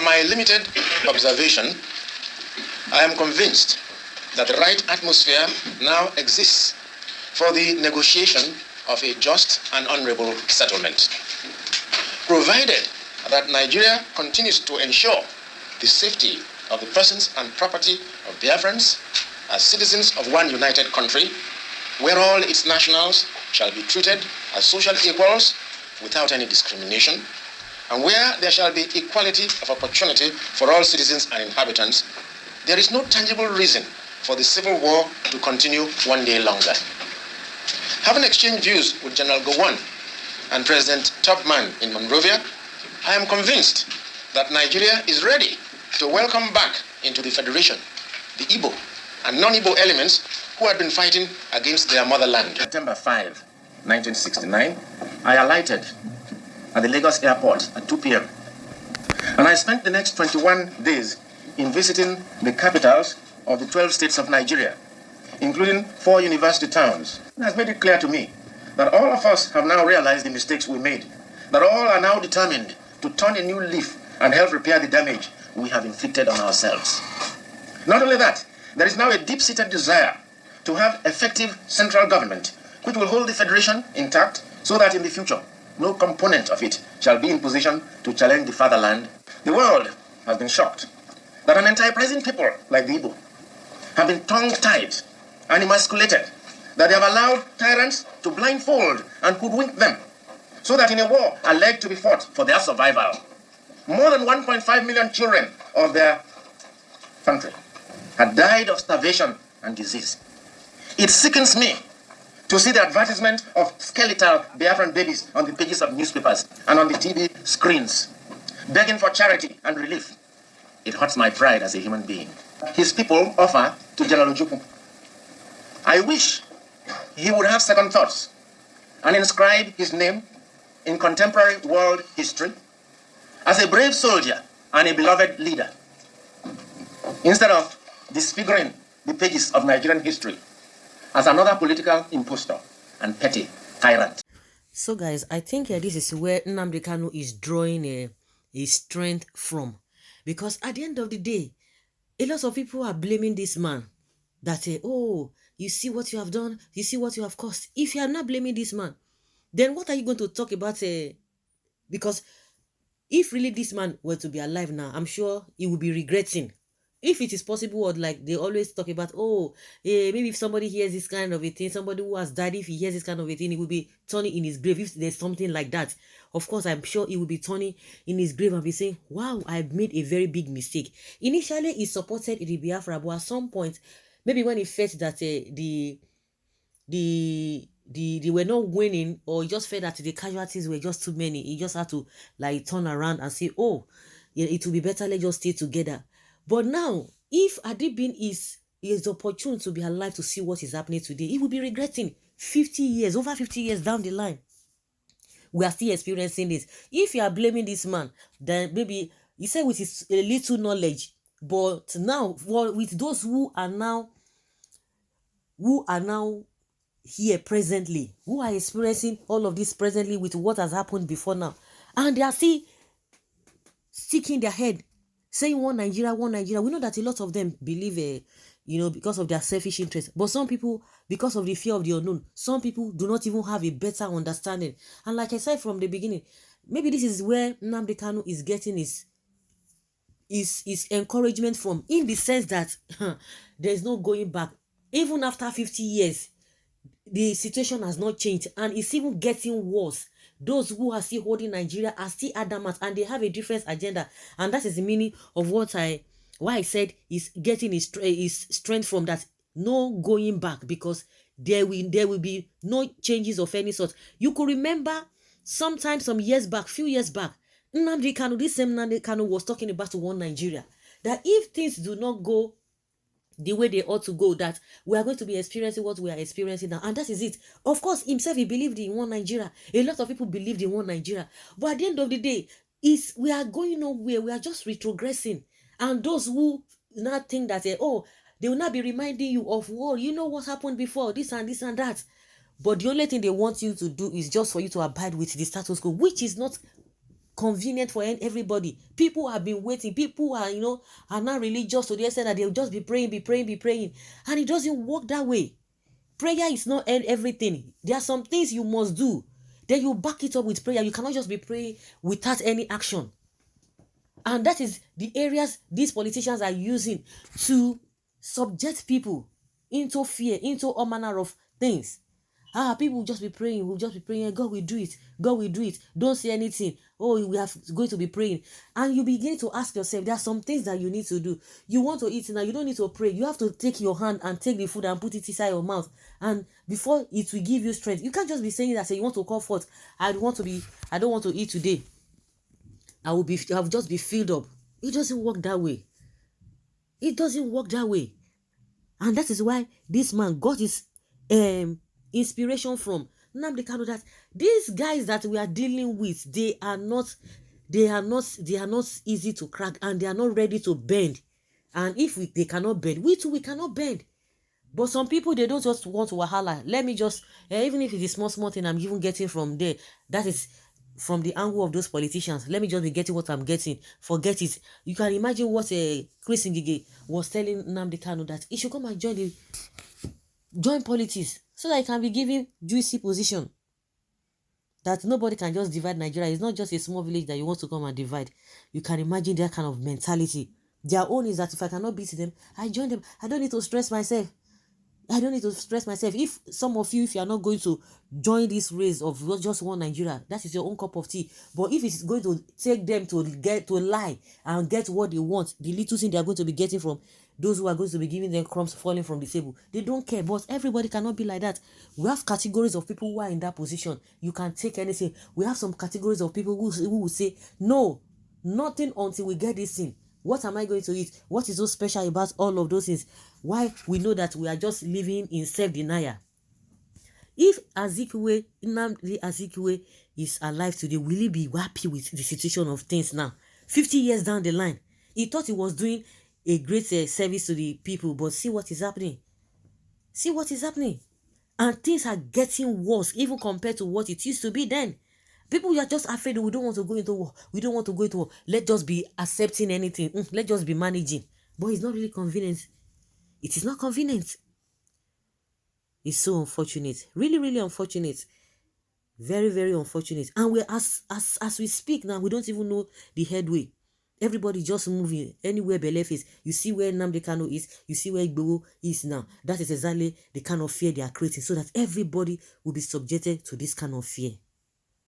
my limited observation, I am convinced that the right atmosphere now exists for the negotiation of a just and honorable settlement, provided that Nigeria continues to ensure the safety of the persons and property of Biafrans as citizens of one united country, where all its nationals shall be treated as social equals without any discrimination, and where there shall be equality of opportunity for all citizens and inhabitants. There is no tangible reason for the civil war to continue one day longer. Having exchanged views with General Gowon and President Topman in Monrovia, I am convinced that Nigeria is ready to welcome back into the Federation the Igbo and non-Igbo elements who had been fighting against their motherland. September 5, 1969, I alighted at the Lagos airport at 2 p.m. and I spent the next 21 days in visiting the capitals of the 12 states of Nigeria, including 4 university towns. It has made it clear to me that all of us have now realized the mistakes we made, that all are now determined to turn a new leaf and help repair the damage we have inflicted on ourselves. Not only that, there is now a deep-seated desire to have effective central government which will hold the federation intact so that in the future no component of it shall be in position to challenge the fatherland. The world has been shocked that an enterprising people like the Igbo have been tongue-tied and emasculated, that they have allowed tyrants to blindfold and hoodwink them, so that in a war alleged to be fought for their survival, more than 1.5 million children of their country had died of starvation and disease. It sickens me to see the advertisement of skeletal Biafran babies on the pages of newspapers and on the TV screens, begging for charity and relief. It hurts my pride as a human being. His people offer to General Ojukwu. I wish he would have second thoughts and inscribe his name in contemporary world history as a brave soldier and a beloved leader, instead of disfiguring the pages of Nigerian history as another political impostor and petty tyrant. So guys, I think this is where Nnamdi Kanu is drawing a strength from. Because at the end of the day, a lot of people are blaming this man. That, oh, you see what you have done, you see what you have caused. If you are not blaming this man, then what are you going to talk about? Because if really this man were to be alive now, I'm sure he would be regretting. If it is possible, or like they always talk about, oh, maybe if somebody hears this kind of a thing, somebody who has died, if he hears this kind of a thing, he will be turning in his grave. If there's something like that, of course, I'm sure he will be turning in his grave and be saying, wow, I've made a very big mistake. Initially, he supported the Biafra, but at some point, maybe when he felt that they were not winning, or he just felt that the casualties were just too many, he just had to like turn around and say, oh, yeah, it will be better, let's just stay together. But now, if Adibin is opportune to be alive to see what is happening today, he will be regretting 50 years, over 50 years down the line. We are still experiencing this. If you are blaming this man, then maybe he said with his little knowledge, but now with those who are now here presently, who are experiencing all of this presently with what has happened before now, and they are still sticking their head, saying one Nigeria, one Nigeria. We know that a lot of them believe, because of their selfish interest. But some people, because of the fear of the unknown, some people do not even have a better understanding. And like I said from the beginning, maybe this is where Nnamdi Kanu is getting his encouragement from, in the sense that there's no going back. Even after 50 years, the situation has not changed, and it's even getting worse. Those who are still holding Nigeria are still adamant, and they have a different agenda. And that is the meaning of why I said is getting his strength from that. No going back, because there will be no changes of any sort. You could remember sometime, some years back, few years back, Nnamdi Kanu, this same Nnamdi Kanu was talking about one Nigeria. That if things do not go the way they ought to go, that we are going to be experiencing what we are experiencing now. And that is it. Of course, himself, he believed in one Nigeria. A lot of people believed in one Nigeria. But at the end of the day, we are going nowhere. We are just retrogressing. And those who not think that, they will not be reminding you of, you know what happened before, this and this and that. But the only thing they want you to do is just for you to abide with the status quo, which is not convenient for everybody. People have been waiting. People are, are not religious to the extent that they'll just be praying, and it doesn't work that way. Prayer is not everything. There are some things you must do. Then you back it up with prayer. You cannot just be praying without any action. And that is the areas these politicians are using to subject people into fear, into all manner of things. People will just be praying. We'll just be praying. God will do it. God will do it. Don't say anything. Oh, we are going to be praying. And you begin to ask yourself, there are some things that you need to do. You want to eat now. You don't need to pray. You have to take your hand and take the food and put it inside your mouth. And before it will give you strength. You can't just be saying that. Say you want to call forth. I don't want to eat today. I'll just be filled up. It doesn't work that way. It doesn't work that way. And that is why this man got his inspiration from Nnamdi Kanu, that these guys that we are dealing with, they are not easy to crack, and they are not ready to bend. And if they cannot bend, we too, we cannot bend. But some people, they don't just want to wahala. Let me just, even if it is small thing I'm even getting from there, that is from the angle of those politicians. Let me just be getting what I'm getting. Forget it. You can imagine what Chris Ngige was telling Nnamdi Kanu, that he should come and join politics, so that he can be given juicy position. That nobody can just divide Nigeria. It's not just a small village that you want to come and divide. You can imagine that kind of mentality. Their own is that if I cannot beat them, I join them. I don't need to stress myself. If some of you, if you are not going to join this race of just one Nigeria, that is your own cup of tea. But if it's going to take them to lie and get what they want, the little thing they are going to be getting from those who are going to be giving them crumbs falling from the table, they don't care. But everybody cannot be like that. We have categories of people who are in that position. You can take anything. We have some categories of people who will say, no, nothing until we get this thing. What am I going to eat? What is so special about all of those things? Why we know that we are just living in self-denial. If Nnamdi Azikiwe is alive today, will he be happy with the situation of things now? 50 years down the line, he thought he was doing a great service to the people, but see what is happening. And things are getting worse, even compared to what it used to be then. People are just afraid. We don't want to go into war. Let's just be accepting anything. Let's just be managing. But it's not really convenient. It is not convenient. It's so unfortunate. Really, really unfortunate. Very, very unfortunate. And we as we speak now, we don't even know the headway. Everybody just moving anywhere belief is. You see where Nnamdi Kanu is. You see where IGBOS is now. That is exactly the kind of fear they are creating, so that everybody will be subjected to this kind of fear.